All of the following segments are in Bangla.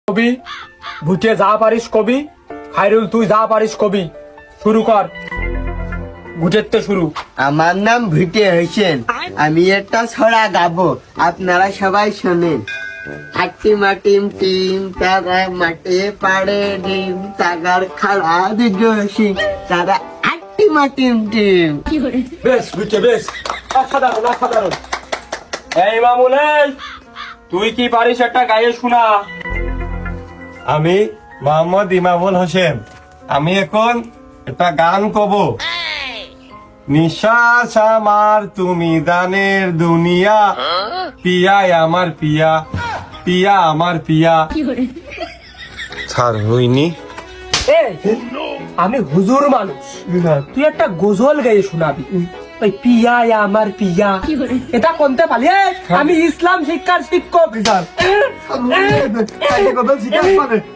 কবি ভুটে যা পারিস কবি। খায়রুল তুই যা পারিস কবি। শুরু কর, ভুটের শুরু। আমার নাম ভিটে হোসেন, আমি একটা ছড়া গাবো, আপনারা সবাই শোনেন। হাট্টি মাটিম টিম তারা মাঠে পাড়ে ডিম, তাগার খাড়া দিগসি তারা হাট্টি মাটিম টিম। বেশ ভুটে বেশ, অসাধারণ অসাধারণ। এই মামুন, এই তুই কি পারিস একটা গায়ে শোনা। আমি মোহাম্মদ ইমামুল হোসেন, আমি এখন একটা গান কব। নিঃশ্বাস আমার তুমি দানের দুনিয়া, পিয়াই আমার পিয়া, পিয়া আমার পিয়া। স্যার হইনি। এই, আমি হুজুর মানুষ, তুই একটা গজল গায়ে শোনাবি। ওই পিয়া আমার পিয়া, এটা কোনতে পালি? আমি ইসলাম শিক্ষার শিক্ষক।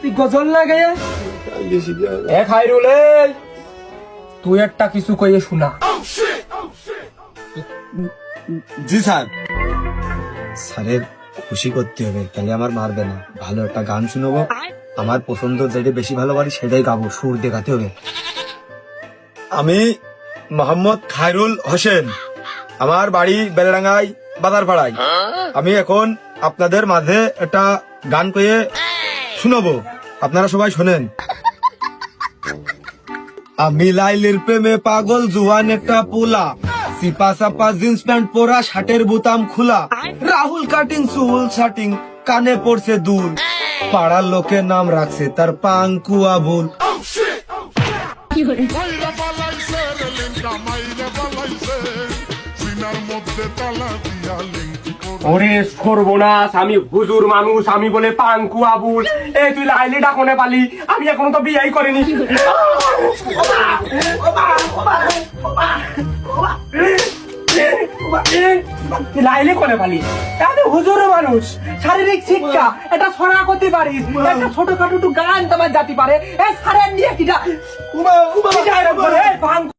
তুই গজল না গায়ে এ খায়রুল, এই, তুই একটা কিছু কইয়ে শোনা। জি স্যার। স্যারের খুশি করতে হবে, তাহলে আমার মারবে না। ভালো একটা গান শুনবো, আমার পছন্দ যেটা বেশি ভালো পারি সেটাই গাবো, সুর দেখাতে হবে। আমি মোহাম্মদ খায়রুল হোসেন, আমার বাড়ি বেলডাঙ্গায় বাজারপাড়ায়। আমি এখন আপনাদের মাঝে একটা গান কয়ে শুনবো, আপনারা সবাই শোনেন। আমি লাইলির প্রেমে পাগল, জুয়ান একটা পোলা, সিপা সাপা জিন্স প্যান্ট পরা, শার্টের বোতাম খোলা, রাহুল কাটিং চুল শাটিং, কানে পড়ছে দুল, পাড়ার লোকের নাম রাখছে তার পাঙ্কু আবুল। ওরে সর্বনাশ, আমি হুজুর মানুষ, আমি বলে পাঙ্কু আবুল। এ তুই লাইলি ডাকনে পালি, আমি এখনো তো বিয়াই করিনি। লাইলি কোনে পালি? আমি হুজুর মানুষ, শারীরিক শিক্ষা এটা ছড়া করতে পারিস, একটা ছোটখাটো একটু গান তোমার জাতি পারে। এ সারেন দিয়ে কিটা